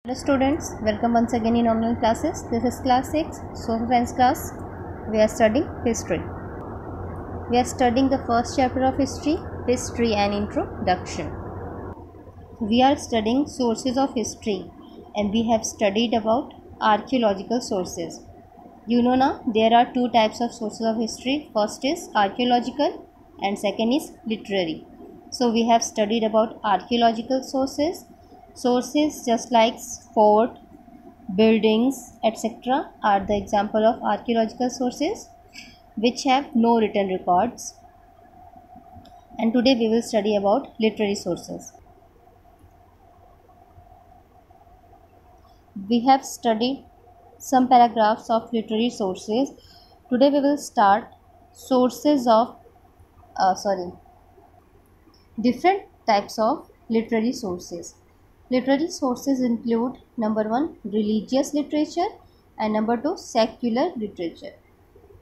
Hello students, welcome once again in online classes. This is class 6, social science class. We are studying history. We are studying the first chapter of history and introduction. We are studying sources of history and we have studied about archaeological sources. You know now there are two types of sources of history. First is archaeological and second is literary. So we have studied about archaeological sources. Sources just like fort, buildings, etc. are the example of archaeological sources which have no written records. And today we will study about literary sources. We have studied some paragraphs of literary sources. Today we will start sources of different types of literary sources. Literary sources include number 1 religious literature and number 2 secular literature.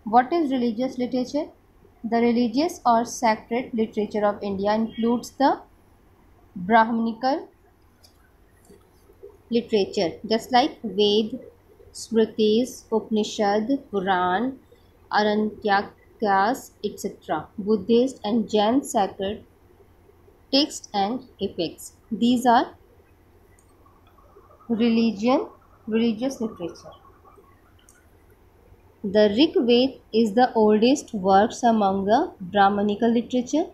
What is religious literature? The religious or sacred literature of India includes the Brahmanical literature just like Ved, Smritis, Upanishad, Puran, Aranyakas, etc. Buddhist and Jain sacred texts and epics. These are religious literature. The Rig Veda is the oldest works among the Brahmanical literature.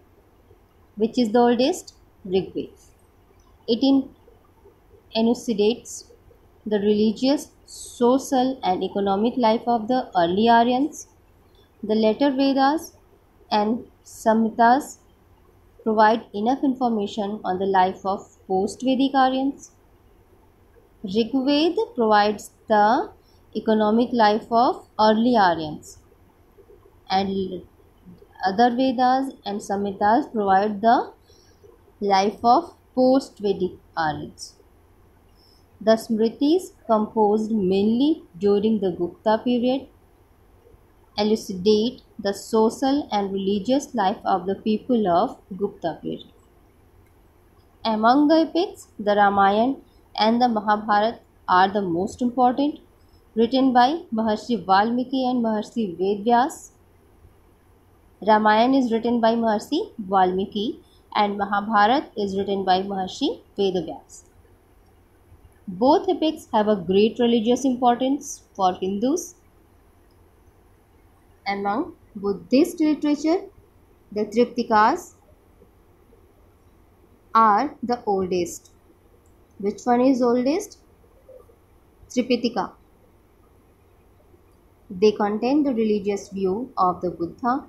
Which is the oldest? Rig Veda. It enunciates the religious, social and economic life of the early Aryans. The later Vedas and Samhitas provide enough information on the life of post-Vedic Aryans. Rigveda provides the economic life of early Aryans and other Vedas and Samhitas provide the life of post-Vedic Aryans. The Smritis, composed mainly during the Gupta period, elucidate the social and religious life of the people of Gupta period. Among the epics, the Ramayana and the Mahabharata are the most important, written by Maharshi Valmiki and Maharshi Vedvyas. Ramayana is written by Maharshi Valmiki and Mahabharata is written by Maharshi Vedavyas. Both epics have a great religious importance for Hindus. Among Buddhist literature, the Triptikas are the oldest. Which one is oldest? Tripitaka. They contain the religious view of the Buddha,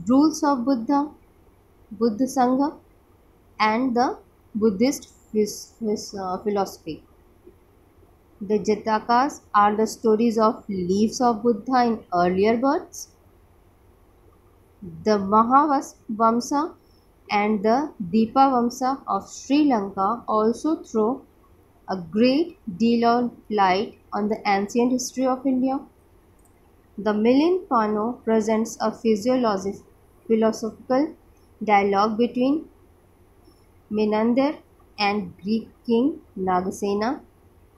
rules of Buddha, Buddha Sangha, and the Buddhist philosophy. The Jatakas are the stories of lives of Buddha in earlier births. The Mahavamsa and the Deepavamsa of Sri Lanka also throw a great deal of light on the ancient history of India. The Milan Pano presents a philosophical dialogue between Menander and Greek king Nagasena,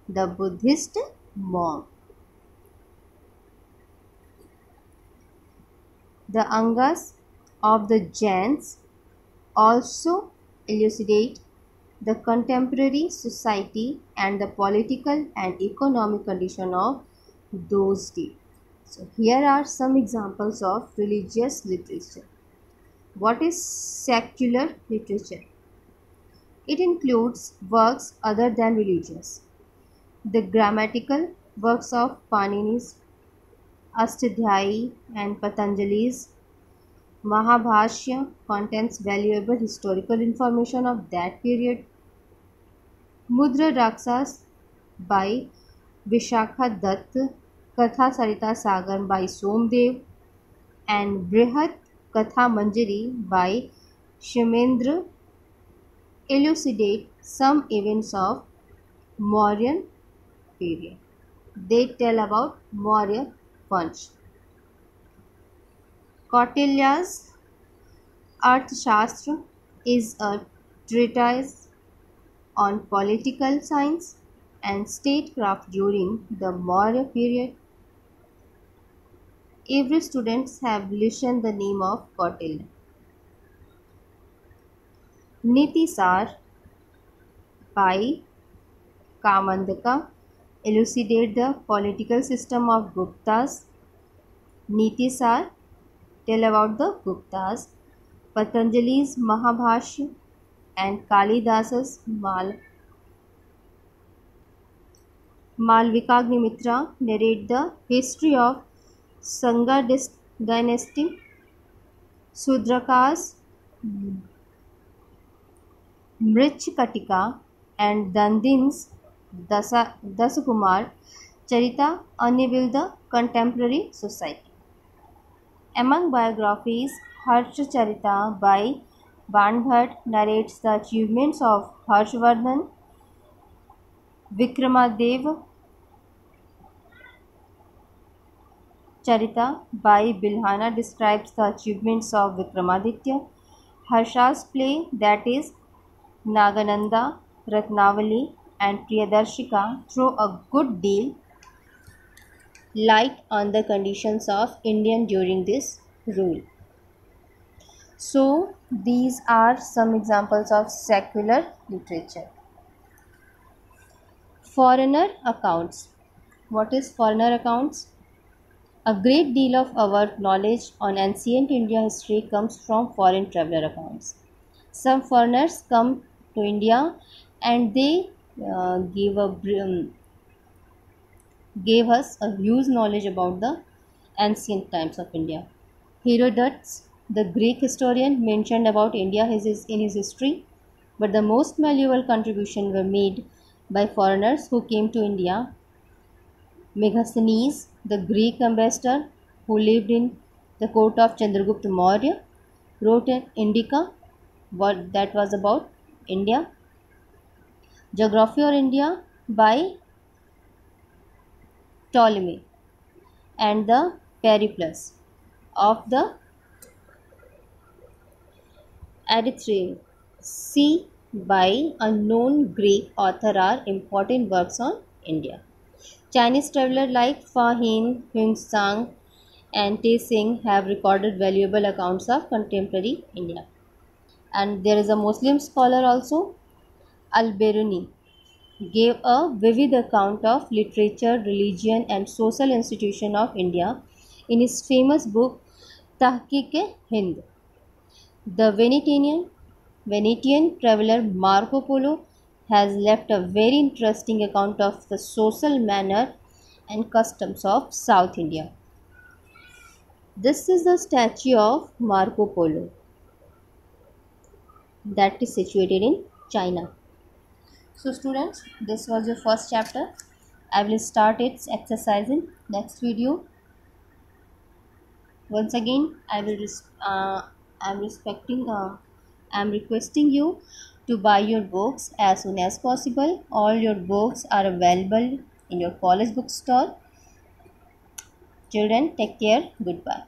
the Buddhist monk. The Angas of the Jains also elucidate the contemporary society and the political and economic condition of those days. So here are some examples of religious literature. What is secular literature? It includes works other than religious. The grammatical works of Panini's, Ashtadhyayi and Patanjali's. Mahabhashya contains valuable historical information of that period. Mudra Raksas by Vishakha Dutt, Katha Sarita Sagar by Somdev, and Brihat Katha Manjari by Shimendra elucidate some events of Mauryan period. They tell about Maurya Vansh. Kautilya's Arthashastra is a treatise on political science. and statecraft during the Maurya period. Every students have listened the name of Kautilya. Niti Sar by Kamandaka elucidate the political system of Guptas. Niti Sar tell about the Guptas. Patanjali's Mahabhashya and Kalidasa's Malvikagnimitra narrate the history of Sanga dynasty. Sudraka's Mrichkatika and Dandin's Dasakumar Charita unveil the contemporary society. Among biographies, Harshcharita by Banbhat narrates the achievements of Harshvardhan. Vikramadev Charita by Bilhana describes the achievements of Vikramaditya. Harsha's play, that is Nagananda, Ratnavali and Priyadarshika, throw a good deal light on the conditions of Indian during this rule. So these are some examples of secular literature. Foreigner accounts. What is foreigner accounts? A great deal of our knowledge on ancient India history comes from foreign traveler accounts. Some foreigners come to India and they gave us a huge knowledge about the ancient times of India. Herodotus, the Greek historian, mentioned about India in his history, but the most valuable contributions were made by foreigners who came to India. Megasthenes, the Greek ambassador who lived in the court of Chandragupta Maurya, wrote an Indica, what that was about India. Geography of India by Ptolemy and the Periplus of the Erythraean Sea by unknown Greek author are important works on India. Chinese travelers like Fa Hin, Huingsang and Te Sing have recorded valuable accounts of contemporary India. And there is a Muslim scholar also, Al-Biruni, gave a vivid account of literature, religion and social institution of India in his famous book Tahqiq-e-Hind. The Venetian traveler Marco Polo has left a very interesting account of the social manner and customs of South India. This is the statue of Marco Polo that is situated in China. So students, this was your first chapter. I will start its exercise in next video. Once again, I'm requesting you to buy your books as soon as possible. All your books are available in your college bookstore. Children, take care. Goodbye.